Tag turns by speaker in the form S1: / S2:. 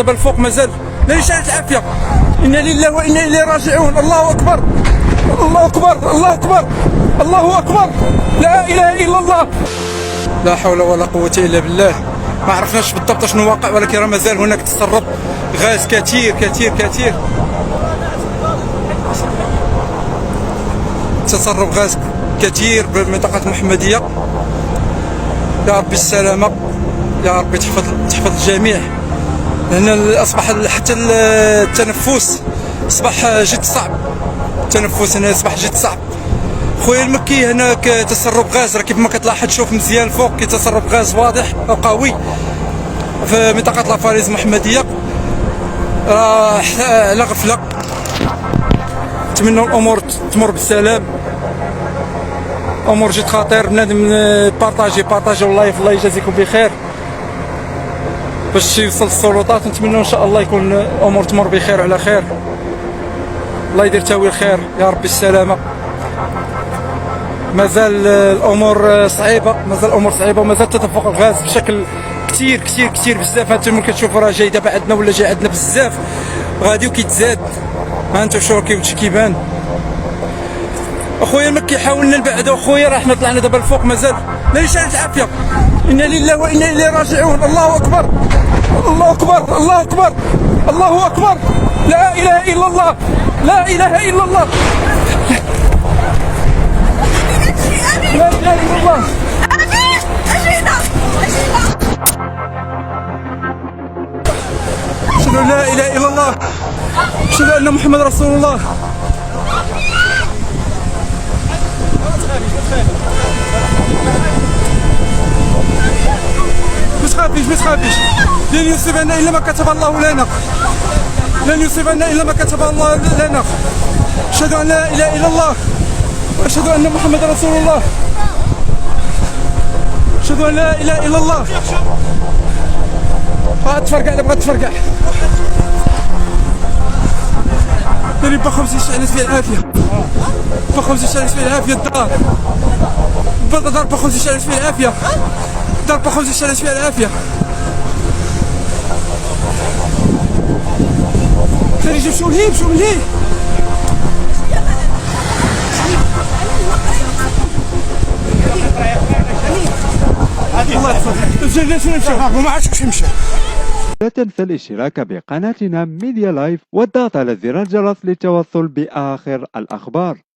S1: دابا الفوق مازال لا يشعل العافيه. انا لله وانا اليه راجعون. الله اكبر الله اكبر الله اكبر الله اكبر، لا اله الا الله. لا حول ولا قوه الا بالله. ما عرفناش بالضبط شنو واقع، ولكن راه مازال هناك تسرب غاز كثير كثير كثير، تسرب غاز كثير بمنطقه المحمديه. يا ربي السلامه، يا ربي تحفظ الجميع. هنا اصبح حتى التنفس اصبح جد صعب، التنفس هنا اصبح جد صعب. خويا المكي هناك تسرب غاز، راه كيف ما كتلاحظ شوف مزيان الفوق كي تسرب غاز واضح وقوي في منطقه لافاريز المحمديه. راه على غفله. نتمنوا الامور تمر بالسلام، امور جد خطير. بنادم بارطاجي اللايف، الله يجازيكم بخير باش يوصل السلطات. نتمنوا ان شاء الله يكون الامور تمر بخير وعلى خير، الله يدير تاويل الخير يا ربي السلامه. مازال الامور صعيبه، ومازال تدفق الغاز بشكل كثير كثير كثير بزاف. هانتوما كتشوفوا راه جاي دابا عندنا ولا جاي عندنا بزاف غادي وكيتزاد. ها انتم شوفوا كيفاش كيبان. اخويا المكي حاولنا نبعدوا اخويا، راه حنا طلعنا دابا الفوق مازال لا يشعل العافيه. انا لله وانا اليه راجعون. الله اكبر الله اكبر الله اكبر الله اكبر، لا اله الا الله لا اله الا الله لا اله الا الله. أشهد أن لا إله إلا الله، أشهد أن محمد رسول الله. ما تخافيش، لن يصيبنا إلا ما كتب الله لنا، لن يصيبنا إلا ما كتب الله لنا. أشهد أن لا إله إلا الله وأشهد أن محمد رسول الله. أشهد أن لا إله إلا الله. تفرقع دابا غتفرقع. داري با 50 شعلات فيها العافية، با 50 شعلات فيها العافية. الدار دار با 50 شعلات فيها العافية، دار با 50 شعلات فيها العافية. داري مشاو لهيه مشاو لهيه. الله يحفظك. الجنة شنو مشى؟ ما عرفتش فين مشى.
S2: لا تنسى الاشتراك بقناتنا ميديا لايف والضغط على زر الجرس للتوصل بآخر الأخبار.